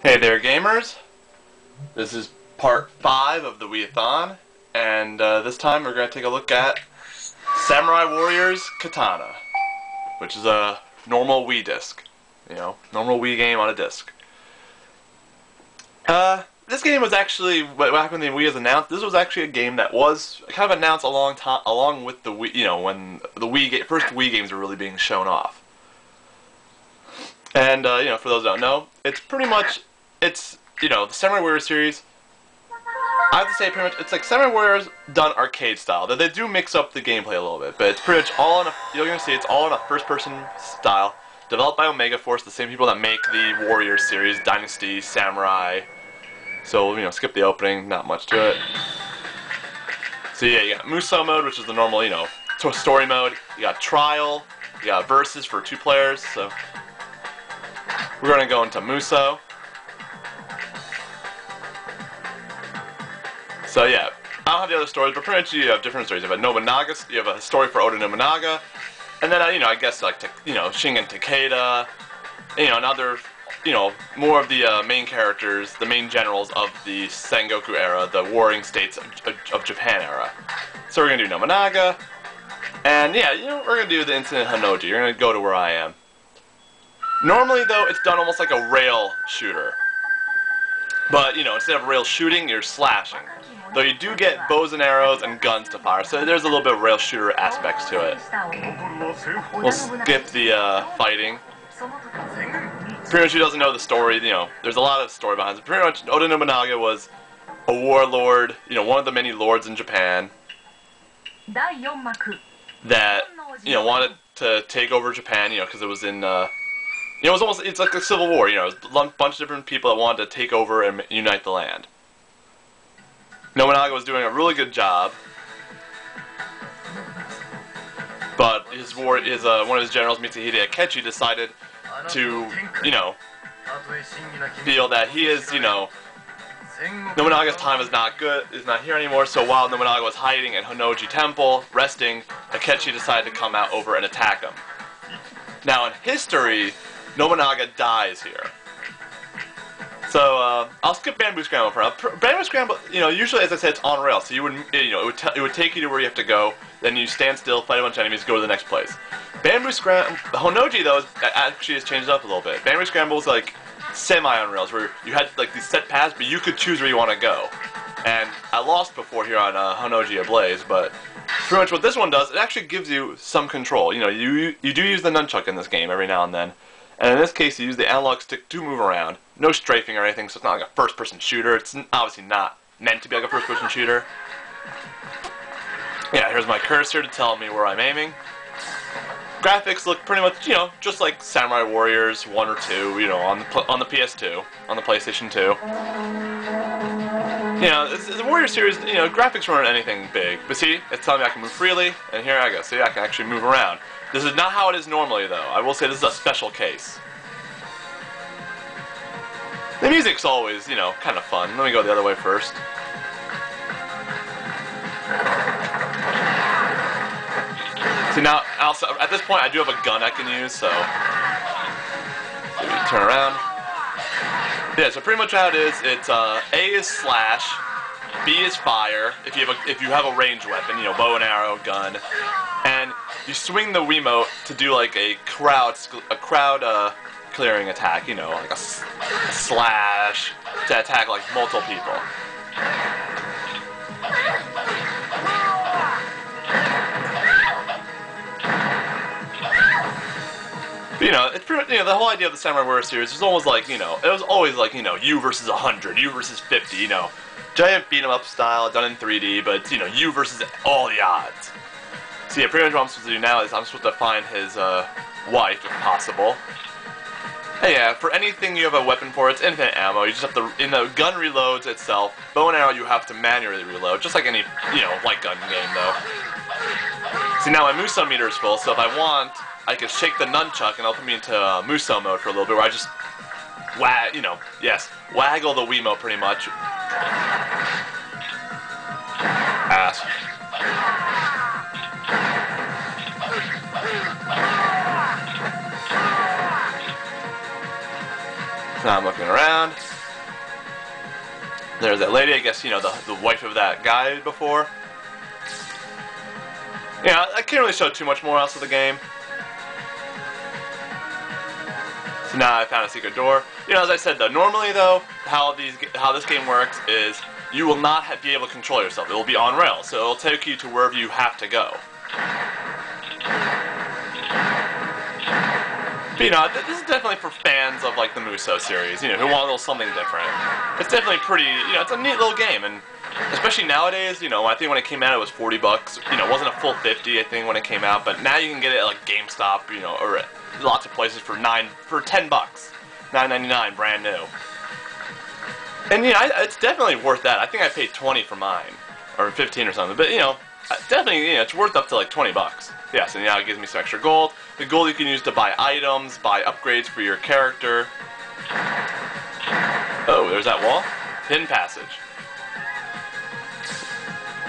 Hey there, gamers. This is part 5 of the Wii-A-Thon, and this time we're going to take a look at Samurai Warriors Katana, which is a normal Wii disc. You know, normal Wii game on a disc. This game was actually, back when the Wii was announced, this was actually a game that was kind of announced along with the Wii, you know, when the first Wii games were really being shown off. And, you know, for those who don't know, it's pretty much, you know, the Samurai Warriors series, I have to say pretty much, it's like Samurai Warriors done arcade style. They do mix up the gameplay a little bit, but it's pretty much all in you're going to see it's all in a first-person style, developed by Omega Force, the same people that make the Warriors series, Dynasty, Samurai. So, you know, skip the opening, not much to it. So yeah, you got Musou mode, which is the normal, you know, story mode. You got Trial, you got Versus for 2 players, so we're going to go into Musou. So yeah, I don't have the other stories, but pretty much you have different stories. You have a Namanaga, you have a story for Oda Nobunaga, and then, you know, I guess like, you know, Shingen Takeda, you know, another, you know, more of the main characters, the main generals of the Sengoku era, the warring states of Japan era. So we're going to do Namanaga, and yeah, you know, we're going to do the incident Honnouji. You're going to go to where I am. Normally, though, it's done almost like a rail shooter. But, you know, instead of rail shooting, you're slashing. Though you do get bows and arrows and guns to fire, so there's a little bit of rail shooter aspects to it. We'll skip the fighting. Pretty much who doesn't know the story, you know, there's a lot of story behind it. Pretty much Oda Nobunaga was a warlord, you know, one of the many lords in Japan that, you know, wanted to take over Japan, you know, because it was in, you know, it's like a civil war, you know, it was a bunch of different people that wanted to take over and unite the land. Nobunaga was doing a really good job, but one of his generals, Mitsuhide Akechi, decided to, you know, feel that he is, you know, Nobunaga's time is not here anymore, so while Nobunaga was hiding at Honnouji Temple, resting, Akechi decided to come out over and attack him. Now in history, Nobunaga dies here. So, I'll skip Bamboo Scramble for now. Bamboo Scramble, you know, usually, as I said, it's on rail, so you would, you know, it would take you to where you have to go, then you stand still, fight a bunch of enemies, go to the next place. Bamboo Scramble, Honnouji, though, actually has changed it up a little bit. Bamboo Scramble was like semi-on rails, where you had like these set paths, but you could choose where you want to go. And I lost before here on Honnouji Ablaze, but pretty much what this one does, it actually gives you some control. You know, you do use the nunchuck in this game every now and then. And in this case, you use the analog stick to move around. No strafing or anything, so it's not like a first-person shooter. It's obviously not meant to be like a first-person shooter. Yeah, here's my cursor to tell me where I'm aiming. Graphics look pretty much, you know, just like Samurai Warriors 1 or 2, you know, on the PS2, on the PlayStation 2. You know, the Warrior series, you know, graphics weren't anything big. But see, it's telling me I can move freely, and here I go. See, I can actually move around. This is not how it is normally, though. I will say this is a special case. The music's always, you know, kind of fun. Let me go the other way first. See, now, also, at this point, I do have a gun I can use, so maybe turn around. Yeah, so pretty much how it is, it's A is slash, B is fire, if you have a ranged weapon, you know, bow and arrow, gun, and you swing the Wiimote to do like a crowd clearing attack, you know, like a slash to attack like multiple people. But, you know, it's pretty much, you know, the whole idea of the Samurai Warriors series was almost like, you know, it was always like, you know, you versus 100, you versus 50, you know, giant beat 'em up style done in 3D, but it's, you know, you versus all the odds. So yeah, pretty much what I'm supposed to do now is I'm supposed to find his wife, if possible. Hey, yeah, for anything you have a weapon for, it's infinite ammo. You just have to, in the gun reloads itself, bow and arrow you have to manually reload, just like any, you know, light gun game, though. See, now my Musou meter is full, so if I want, I can shake the nunchuck and it'll put me into Musou mode for a little bit, where I just, you know, yes, waggle the Wiimote pretty much. Ass. Now I'm looking around. There's that lady, I guess, you know, the wife of that guy before. Yeah, I can't really show too much more else of the game. So now I found a secret door. You know, as I said though, normally though, how this game works is you will not be able to control yourself. It will be on rails, so it will take you to wherever you have to go. But, you know, this is definitely for fans of like the Musou series, you know, who want a little something different. It's definitely pretty, you know, it's a neat little game, and especially nowadays, you know, I think when it came out it was $40. You know, it wasn't a full 50, I think, when it came out, but now you can get it at like GameStop, you know, or at lots of places for $10, $9.99, brand new. And you know, it's definitely worth that. I think I paid 20 for mine, or 15 or something. But you know, definitely, you know, it's worth up to like $20. Yes, and now it gives me some extra gold. The gold you can use to buy items, buy upgrades for your character. Oh, there's that wall. Hidden passage.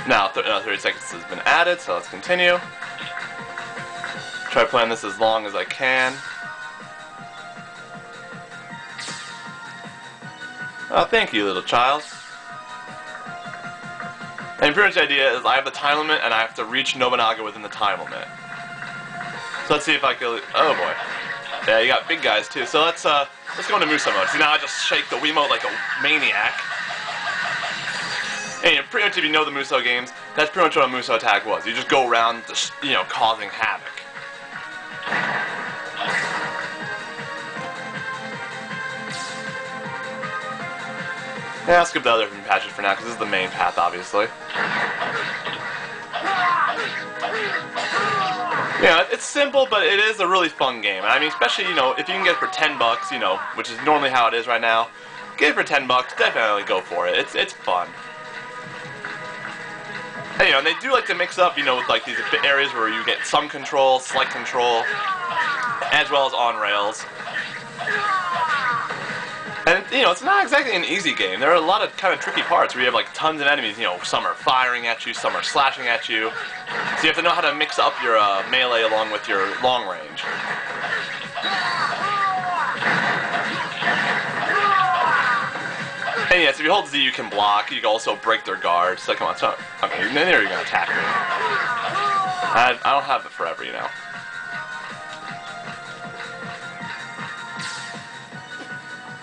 Now, 30 seconds has been added, so let's continue. Try playing this as long as I can. Oh, thank you, little child. And pretty much the idea is I have the time limit, and I have to reach Namanaga within the time limit. So let's see if I can. Oh boy, yeah, you got big guys too. So let's go into Musou mode. See, now I just shake the Wiimote like a maniac. And pretty much, if you know the Musou games, that's pretty much what a Musou attack was. You just go around, just, you know, causing havoc. Yeah, I'll skip the other patches for now, because this is the main path, obviously. Yeah, it's simple, but it is a really fun game. I mean, especially, you know, if you can get it for $10, you know, which is normally how it is right now, get it for $10, definitely go for it. It's fun. And, you know, and they do like to mix up, you know, with like these areas where you get some control, slight control, as well as on rails. And, you know, it's not exactly an easy game. There are a lot of kind of tricky parts where you have, like, tons of enemies. You know, some are firing at you, some are slashing at you. So you have to know how to mix up your melee along with your long range. And, yes, if you hold Z, you can block. You can also break their guard. So, come on. So, okay, then you're going to attack me. I don't have it forever, you know.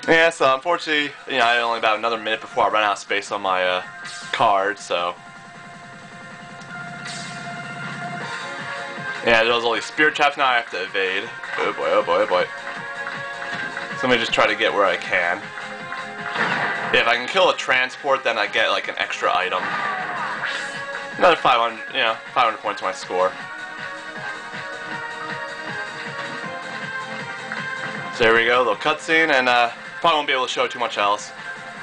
Yeah, so unfortunately, you know, I had only about another minute before I run out of space on my card, so. Yeah, there's all these spirit traps now I have to evade. Oh boy, oh boy, oh boy. So let me just try to get where I can. Yeah, if I can kill a transport, then I get like an extra item. Another 500, you know, 500 points to my score. So there we go, a little cutscene, and probably won't be able to show too much else.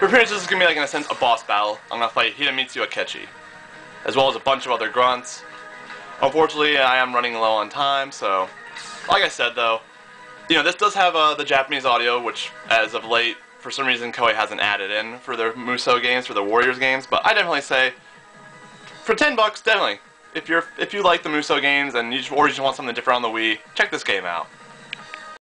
But pretty much this is going to be like, in a sense, a boss battle. I'm going to fight Hidemitsu Akechi, as well as a bunch of other grunts. Unfortunately, I am running low on time, so like I said though, you know, this does have the Japanese audio, which as of late, for some reason, Koei hasn't added in for their Musou games, for their Warriors games, but I definitely say, for $10, definitely, if you like the Musou games and or you just want something different on the Wii, check this game out.